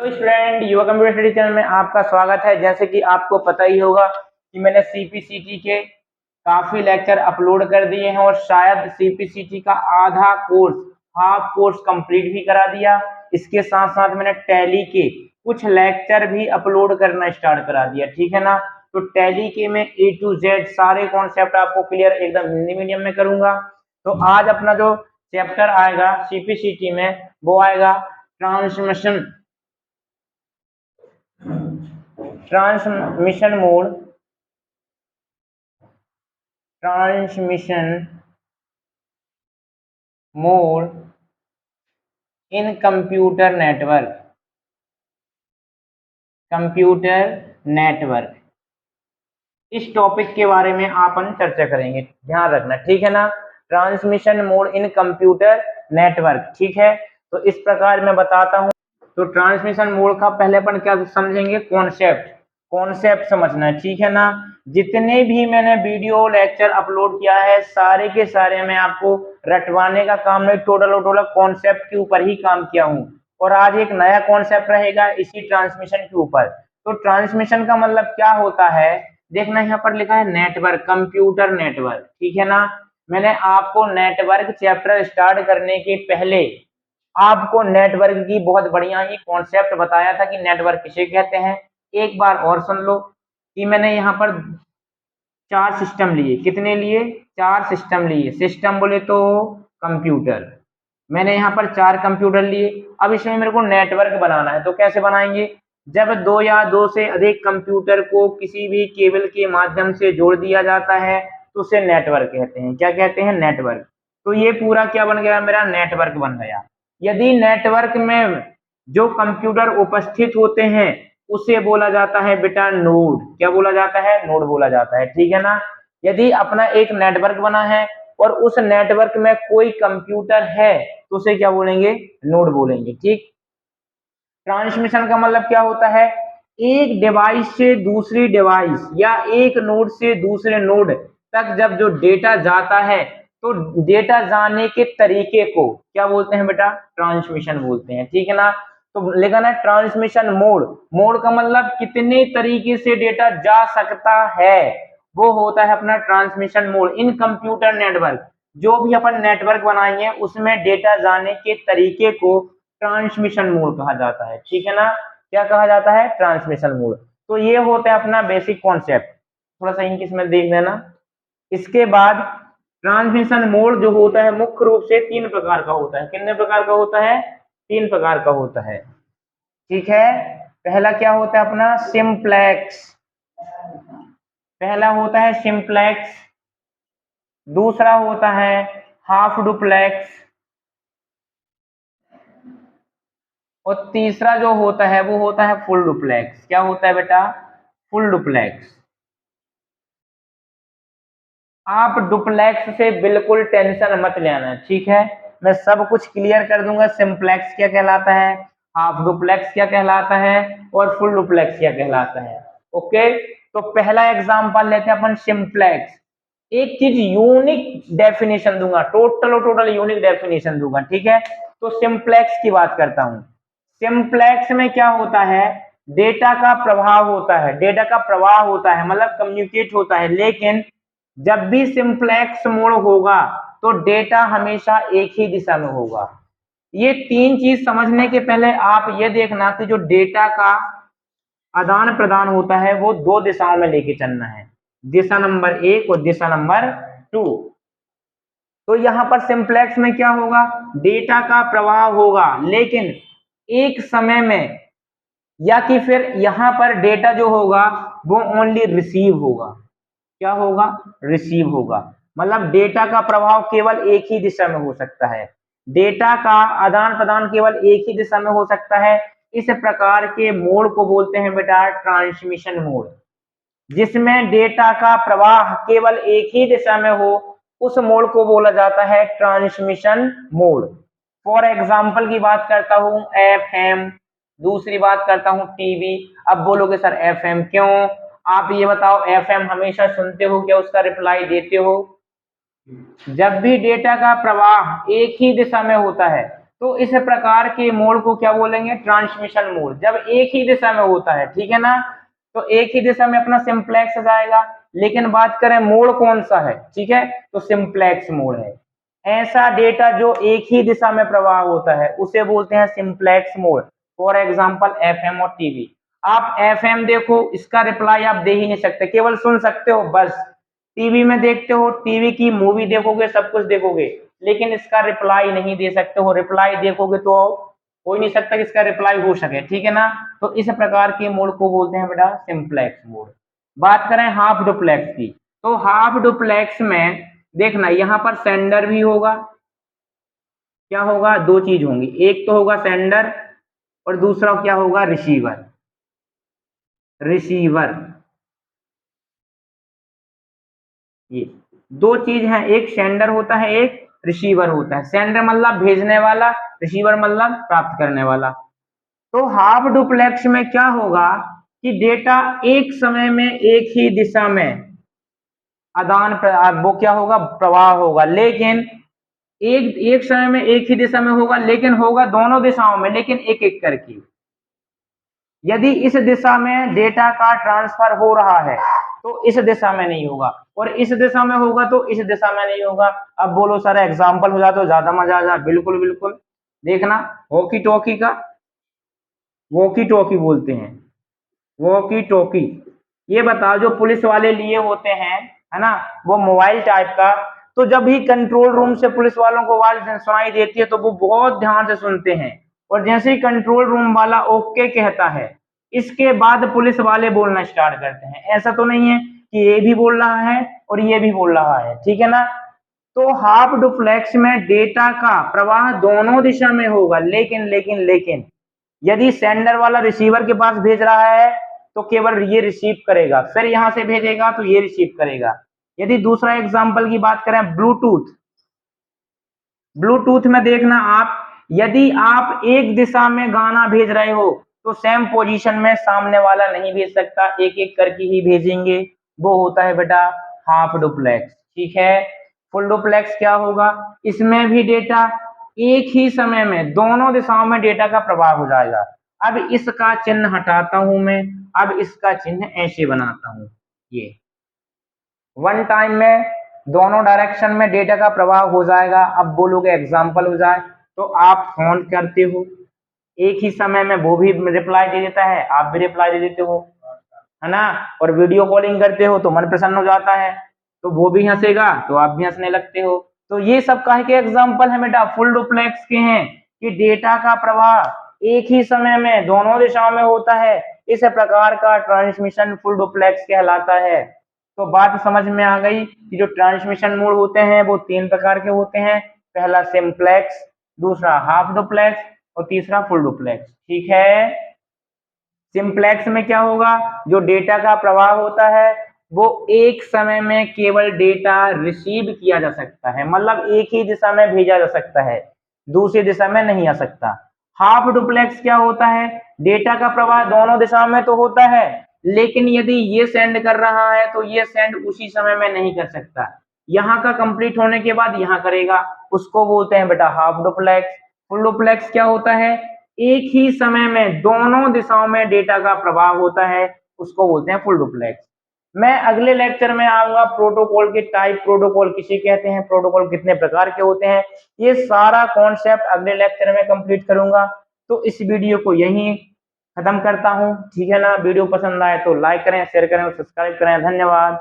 तो स्टूडेंट युवा computer study channel में आपका स्वागत है। जैसे कि आपको पता ही होगा कि मैंने सीपीसीटी के काफी लेक्चर अपलोड कर दिए हैं और शायद सीपीसीटी का आधा कोर्स हाफ कोर्स कंप्लीट भी करा दिया। इसके साथ साथ मैंने टैली के कुछ लेक्चर भी अपलोड करना स्टार्ट करा दिया, ठीक है ना। तो टैली के में A to Z सारे कॉन्सेप्ट आपको क्लियर एकदम हिंदी मीडियम में करूंगा। तो आज अपना जो चैप्टर आएगा सीपीसीटी में वो आएगा transmission mode in computer network. इस टॉपिक के बारे में अपन चर्चा करेंगे, ध्यान रखना, ठीक है ना। Transmission mode in computer network, ठीक है। तो इस प्रकार मैं बताता हूं। तो ट्रांसमिशन मोड का पहले अपन क्या समझेंगे, कॉन्सेप्ट समझना है, ठीक है ना। जितने भी मैंने वीडियो लेक्चर अपलोड किया है सारे के सारे मैं आपको रटवाने का काम नहीं, टोटल कॉन्सेप्ट के ऊपर ही काम किया हूं। और आज एक नया कॉन्सेप्ट रहेगा इसी ट्रांसमिशन के ऊपर। तो ट्रांसमिशन का मतलब क्या होता है, देखना यहाँ पर लिखा है नेटवर्क, कंप्यूटर नेटवर्क, ठीक है ना। मैंने आपको नेटवर्क चैप्टर स्टार्ट करने के पहले आपको नेटवर्क की बहुत बढ़िया ही कॉन्सेप्ट बताया था कि नेटवर्क किसे कहते हैं। एक बार और सुन लो कि मैंने यहाँ पर 4 सिस्टम लिए। कितने लिए? 4 सिस्टम लिए। सिस्टम बोले तो कंप्यूटर। मैंने यहाँ पर 4 कंप्यूटर लिए। अब इसमें मेरे को नेटवर्क बनाना है, तो कैसे बनाएंगे? जब 2 या 2 से अधिक कंप्यूटर को किसी भी केबल के माध्यम से जोड़ दिया जाता है तो उसे नेटवर्क कहते हैं। क्या कहते हैं? नेटवर्क। तो ये पूरा क्या बन गया? मेरा नेटवर्क बन गया। यदि नेटवर्क में जो कंप्यूटर उपस्थित होते हैं उसे बोला जाता है बेटा नोड। क्या बोला जाता है? नोड बोला जाता है, ठीक है ना। यदि अपना एक नेटवर्क बना है और उस नेटवर्क में कोई कंप्यूटर है तो उसे क्या बोलेंगे? नोड बोलेंगे, ठीक। ट्रांसमिशन का मतलब क्या होता है? एक डिवाइस से दूसरी डिवाइस या एक नोड से दूसरे नोड तक जब जो डेटा जाता है तो डेटा जाने के तरीके को क्या बोलते हैं बेटा? ट्रांसमिशन बोलते हैं, ठीक है ना। तो लिखा ना ट्रांसमिशन मोड का मतलब कितने तरीके से डेटा जा सकता है, वो होता है अपना transmission mode in computer network. जो भी अपन नेटवर्क बनाएंगे उसमें डेटा जाने के तरीके को ट्रांसमिशन मोड कहा जाता है, ठीक है ना। क्या कहा जाता है? Transmission mode. तो ये होता है अपना बेसिक कॉन्सेप्ट। थोड़ा सा इंग्लिश में देख लेना। इसके बाद ट्रांसमिशन मोड जो होता है मुख्य रूप से 3 प्रकार का होता है। कितने प्रकार का होता है? 3 प्रकार का होता है, ठीक है। पहला क्या होता है अपना? सिंप्लेक्स। पहला होता है सिंप्लेक्स। दूसरा होता है हाफ डुप्लेक्स। और तीसरा जो होता है वो होता है फुल डुप्लेक्स। क्या होता है बेटा? Full duplex. आप डुप्लेक्स से बिल्कुल टेंशन मत लेना, ठीक है। मैं सब कुछ क्लियर कर दूंगा। सिंप्लेक्स क्या कहलाता है, हाफ डुप्लेक्स क्या कहलाता है और फुल डुप्लेक्स क्या कहलाता है। ओके, तो पहला एग्जांपल लेते हैं अपन, सिंप्लेक्स। एक चीज यूनिक डेफिनेशन दूंगा, टोटल यूनिक डेफिनेशन दूंगा, ठीक है। तो सिंप्लेक्स की बात करता हूं। सिंप्लेक्स में क्या होता है? डेटा का प्रभाव होता है, डेटा का प्रवाह होता है, मतलब कम्युनिकेट होता है। लेकिन जब भी सिंप्लेक्स मोड होगा तो डेटा हमेशा एक ही दिशा में होगा। ये 3 चीज समझने के पहले आप ये देखना कि जो डेटा का आदान प्रदान होता है वो 2 दिशाओं में लेके चलना है, दिशा नंबर 1 और दिशा नंबर 2। तो यहां पर सिंप्लेक्स में क्या होगा? डेटा का प्रवाह होगा लेकिन एक समय में, या कि फिर यहां पर डेटा जो होगा वो ओनली रिसीव होगा। क्या होगा? रिसीव होगा। मतलब डेटा का प्रभाव केवल एक ही दिशा में हो सकता है, डेटा का आदान प्रदान केवल एक ही दिशा में हो सकता है। इस प्रकार के मोड को बोलते हैं बेटा ट्रांसमिशन मोड। जिसमें डेटा का प्रवाह केवल एक ही दिशा में हो उस मोड को बोला जाता है ट्रांसमिशन मोड। फॉर एग्जाम्पल की बात करता हूं, एफएम। दूसरी बात करता हूं टीवी। अब बोलोगे सर एफएम क्यों? आप ये बताओ, एफएम हमेशा सुनते हो क्या उसका रिप्लाई देते हो? जब भी डेटा का प्रवाह एक ही दिशा में होता है तो इस प्रकार के मोड को क्या बोलेंगे, ट्रांसमिशन मोड, जब एक ही दिशा में होता है, ठीक है ना। तो एक ही दिशा में अपना सिंप्लेक्स जाएगा, लेकिन बात करें मोड कौन सा है, ठीक है, तो सिंप्लेक्स मोड है। ऐसा डेटा जो एक ही दिशा में प्रवाह होता है उसे बोलते हैं simplex mode. For example FM और टीवी। आप एफएम देखो, इसका रिप्लाई आप दे ही नहीं सकते, केवल सुन सकते हो बस। टीवी में देखते हो, टीवी की मूवी देखोगे, सब कुछ देखोगे, लेकिन इसका रिप्लाई नहीं दे सकते हो। रिप्लाई देखोगे तो हो ही नहीं सकता कि इसका रिप्लाई हो सके, ठीक है ना। तो इस प्रकार के मोड को बोलते हैं बेटा सिंप्लेक्स मोड। बात करें हाफ डुप्लेक्स की, तो हाफ डुप्लेक्स में देखना यहाँ पर सेंडर भी होगा, क्या होगा, दो चीज होंगी, एक तो होगा सेंडर और दूसरा क्या होगा, रिसीवर। रिसीवर, ये दो चीज है, एक सेंडर होता है, एक रिसीवर होता है। सेंडर मतलब भेजने वाला, रिसीवर मतलब प्राप्त करने वाला। तो हाफ डुप्लेक्स में क्या होगा कि डेटा एक समय में एक ही दिशा में वो क्या होगा, प्रवाह होगा, लेकिन एक एक समय में एक ही दिशा में होगा, लेकिन होगा दोनों दिशाओं में, लेकिन एक एक करके। यदि इस दिशा में डेटा का ट्रांसफर हो रहा है तो इस दिशा में नहीं होगा, और इस दिशा में होगा तो इस दिशा में नहीं होगा। अब बोलो सर एग्जाम्पल हो जाए तो ज्यादा मजा आ जाए। बिल्कुल बिल्कुल, देखना वॉकी टॉकी का, वॉकी टॉकी बोलते हैं, वॉकी टॉकी। ये बताओ जो पुलिस वाले लिए होते हैं, है ना, वो मोबाइल टाइप का, तो जब भी कंट्रोल रूम से पुलिस वालों को आवाज सुनाई देती है तो वो बहुत ध्यान से सुनते हैं, और जैसे ही कंट्रोल रूम वाला ओके कहता है, इसके बाद पुलिस वाले बोलना स्टार्ट करते हैं। ऐसा तो नहीं है कि ये भी बोल रहा है और ये भी बोल रहा है, ठीक है ना। तो हाफ डुप्लेक्स में डेटा का प्रवाह दोनों दिशा में होगा, लेकिन यदि सेंडर वाला रिसीवर के पास भेज रहा है तो केवल ये रिसीव करेगा, फिर यहां से भेजेगा तो ये रिसीव करेगा। यदि दूसरा एग्जांपल की बात करें, ब्लूटूथ। ब्लूटूथ में देखना आप, यदि आप एक दिशा में गाना भेज रहे हो तो सेम पोजीशन में सामने वाला नहीं भेज सकता, एक एक करके ही भेजेंगे। वो होता है बेटा हाफ डुप्लेक्स, ठीक है। फुल डुप्लेक्स क्या होगा, इसमें भी डेटा एक ही समय में दोनों दिशाओं में डेटा का प्रवाह हो जाएगा। अब इसका चिन्ह हटाता हूं मैं, अब इसका चिन्ह ऐसे बनाता हूं, ये वन टाइम में दोनों डायरेक्शन में डेटा का प्रवाह हो जाएगा। अब बोलोगे एग्जाम्पल हो जाए, तो आप फोन करते हो, एक ही समय में वो भी रिप्लाई दे देता है, आप भी रिप्लाई दे देते हो, है ना। और वीडियो कॉलिंग करते हो तो मन प्रसन्न हो जाता है, तो वो भी हंसेगा तो आप भी हंसने लगते हो। तो ये सब काहे के एग्जाम्पल है बेटा, फुल डुप्लेक्स के हैं, कि डेटा का प्रवाह एक ही समय में दोनों दिशाओं में होता है। इस प्रकार का ट्रांसमिशन फुल डुप्लेक्स कहलाता है। तो बात समझ में आ गई कि जो ट्रांसमिशन मोड होते हैं वो तीन प्रकार के होते हैं, पहला सिंप्लेक्स, दूसरा हाफ डुप्लेक्स और तीसरा फुल डुप्लेक्स, ठीक है। सिंप्लेक्स में क्या होगा, जो डेटा का प्रवाह होता है वो एक समय में केवल डेटा रिसीव किया जा सकता है, मतलब एक ही दिशा में भेजा जा सकता है, दूसरी दिशा में नहीं आ सकता। हाफ डुप्लेक्स क्या होता है, डेटा का प्रवाह दोनों दिशाओं में तो होता है, लेकिन यदि ये सेंड कर रहा है तो ये सेंड उसी समय में नहीं कर सकता, यहाँ का कंप्लीट होने के बाद यहाँ करेगा, उसको बोलते हैं बेटा हाफ डुप्लेक्स। फुल डुप्लेक्स क्या होता है, एक ही समय में दोनों दिशाओं में डेटा का प्रवाह होता है, उसको बोलते हैं फुल डुप्लेक्स। मैं अगले लेक्चर में आऊंगा प्रोटोकॉल के टाइप, प्रोटोकॉल किसे कहते हैं, प्रोटोकॉल कितने प्रकार के होते हैं, ये सारा कॉन्सेप्ट अगले लेक्चर में कंप्लीट करूंगा। तो इस वीडियो को यहीं खत्म करता हूं, ठीक है ना। वीडियो पसंद आए तो लाइक करें, शेयर करें और सब्सक्राइब करें। धन्यवाद।